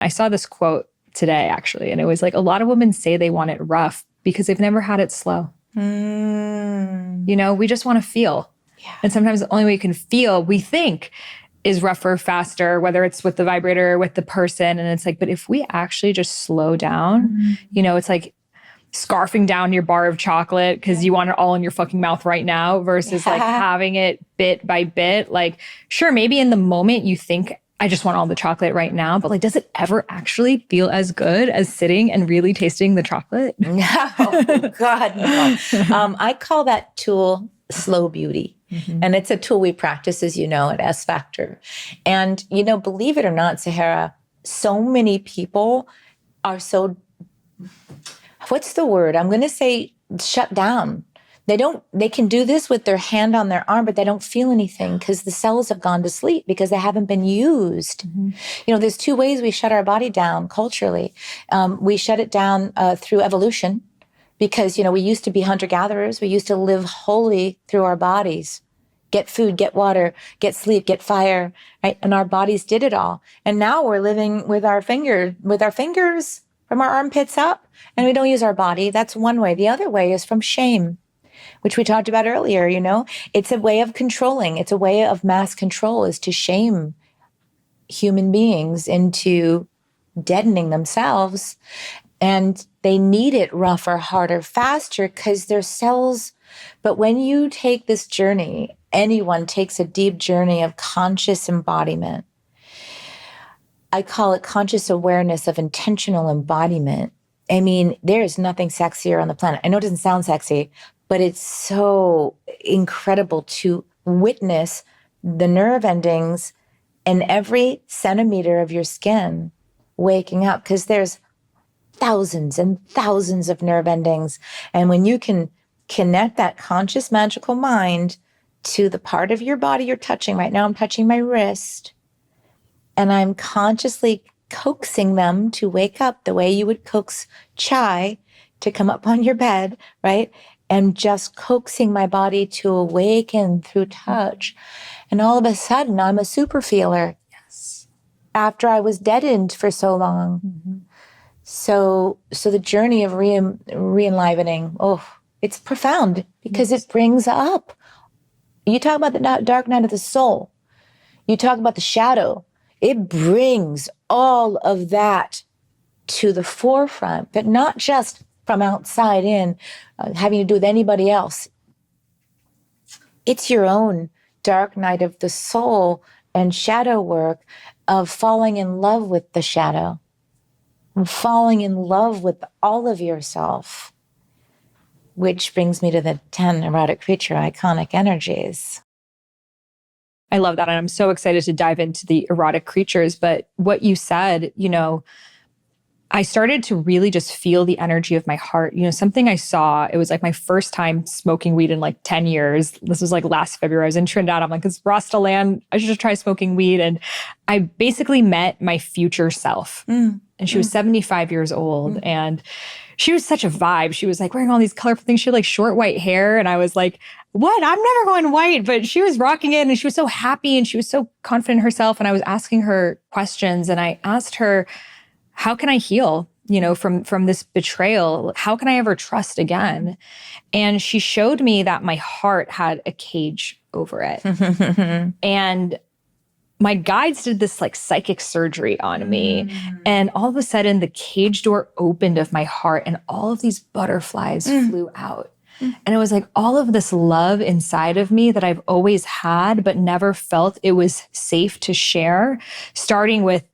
I saw this quote today, actually, and it was like, a lot of women say they want it rough because they've never had it slow. You know, we just want to feel. Yeah. And sometimes the only way you can feel, we think, is rougher, faster, whether it's with the vibrator or with the person. And it's like, but if we actually just slow down, you know, it's like scarfing down your bar of chocolate because you want it all in your fucking mouth right now versus like having it bit by bit. Like, sure, maybe in the moment you think, I just want all the chocolate right now. But like, does it ever actually feel as good as sitting and really tasting the chocolate? No, God, no. I call that tool slow beauty. And it's a tool we practice, as you know, at S Factor. And, you know, believe it or not, Sahara, so many people are so, what's the word? I'm going to say shut down. They can do this with their hand on their arm, but they don't feel anything because the cells have gone to sleep because they haven't been used. You know, there's two ways we shut our body down culturally. We shut it down through evolution because, you know, we used to be hunter-gatherers. We used to live wholly through our bodies. Get food, get water, get sleep, get fire, right? And our bodies did it all. And now we're living with our fingers from our armpits up, and we don't use our body. That's one way. The other way is from shame, which we talked about earlier, you know? It's a way of controlling. It's a way of mass control, is to shame human beings into deadening themselves. And they need it rougher, harder, faster because their cells. But when you take this journey, anyone takes a deep journey of conscious embodiment. I call it conscious awareness of intentional embodiment. I mean, there is nothing sexier on the planet. I know it doesn't sound sexy, but it's so incredible to witness the nerve endings in every centimeter of your skin waking up, because there's thousands and thousands of nerve endings. And when you can connect that conscious magical mind to the part of your body you're touching, right now I'm touching my wrist, and I'm consciously coaxing them to wake up the way you would coax chai to come up on your bed, right? And just coaxing my body to awaken through touch. And all of a sudden, I'm a super feeler. Yes. After I was deadened for so long. So the journey of re-enlivening, it's profound because it brings up. You talk about the dark night of the soul. You talk about the shadow. It brings all of that to the forefront, but not just from outside in, having to do with anybody else. It's your own dark night of the soul and shadow work of falling in love with the shadow, and falling in love with all of yourself, which brings me to the 10 erotic creature iconic energies. I love that. And I'm so excited to dive into the erotic creatures. But what you said, you know, I started to really just feel the energy of my heart. You know, something I saw, it was like my first time smoking weed in like 10 years. This was like last February. I was in Trinidad. I'm like, it's Rasta land. I should just try smoking weed. And I basically met my future self. And she was 75 years old. And she was such a vibe. She was like wearing all these colorful things. She had like short white hair. And I was like, what? I'm never going white. But she was rocking it and she was so happy and she was so confident in herself. And I was asking her questions and I asked her, how can I heal, you know, from this betrayal? How can I ever trust again? And she showed me that my heart had a cage over it. And my guides did this like psychic surgery on me. And all of a sudden the cage door opened of my heart and all of these butterflies flew out. And it was like all of this love inside of me that I've always had, but never felt it was safe to share, starting with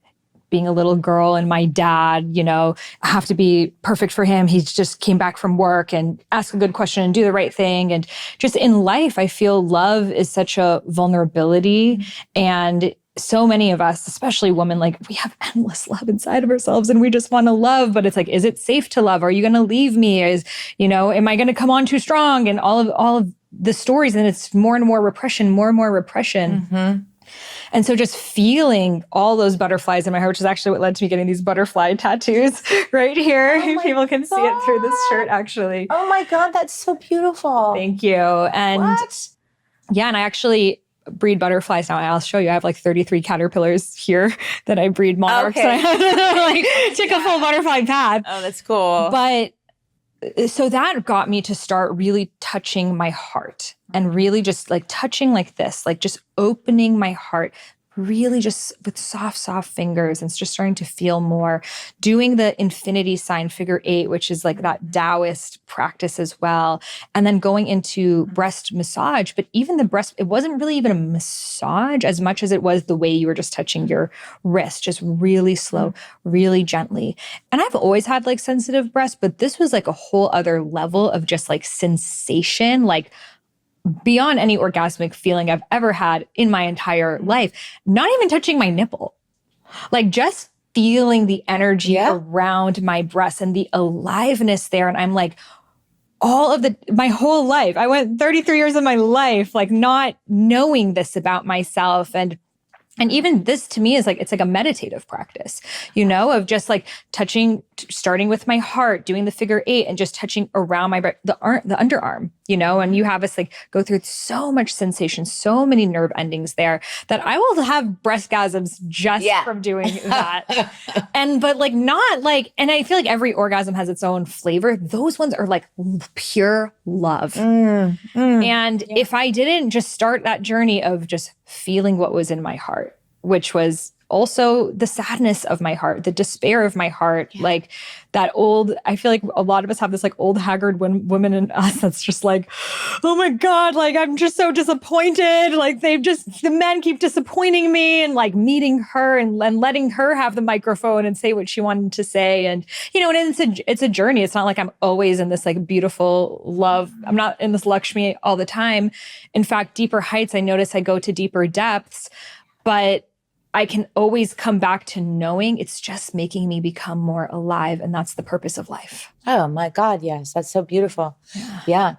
being a little girl and my dad, you know, I have to be perfect for him. He just came back from work and ask a good question and do the right thing. And just in life, I feel love is such a vulnerability. And so many of us, especially women, like we have endless love inside of ourselves and we just want to love, but it's like, is it safe to love? Are you going to leave me? Am I going to come on too strong? And all of the stories, and it's more and more repression, more and more repression. And so just feeling all those butterflies in my heart, which is actually what led to me getting these butterfly tattoos right here. Oh People can see it through this shirt, actually. Oh my God, that's so beautiful. Thank you. And what? Yeah, and I actually breed butterflies now. I'll show you. I have like 33 caterpillars here that I breed monarchs. Okay. And I like took a full butterfly path. Oh, that's cool. But so that got me to start really touching my heart and really just like touching like this, like just opening my heart, really just with soft, soft fingers, and just starting to feel more, doing the infinity sign figure 8, which is like that Taoist practice as well. And then going into breast massage, but even the breast, it wasn't really even a massage as much as it was the way you were just touching your wrist, just really slow, really gently. And I've always had like sensitive breasts, but this was like a whole other level of just like sensation, like beyond any orgasmic feeling I've ever had in my entire life. Not even touching my nipple, like just feeling the energy around my breasts and the aliveness there. And I'm like, my whole life, I went 33 years of my life, like not knowing this about myself. And even this to me is like, it's like a meditative practice, of just like touching, starting with my heart, doing the figure 8 and just touching around my the underarm, and you have us like go through so much sensation, so many nerve endings there that I will have breastgasms just from doing that. But like not like, and I feel like every orgasm has its own flavor. Those ones are like pure love. And if I didn't just start that journey of just feeling what was in my heart, which was also the sadness of my heart, the despair of my heart, like that old, I feel like a lot of us have this like old haggard woman in us that's just like, oh my God, like I'm just so disappointed. Like the men keep disappointing me, and like meeting her and letting her have the microphone and say what she wanted to say. And, and it's a journey. It's not like I'm always in this like beautiful love. I'm not in this Lakshmi all the time. In fact, deeper heights, I notice I go to deeper depths, but I can always come back to knowing it's just making me become more alive. And that's the purpose of life. Oh my God. Yes. That's so beautiful. Yeah.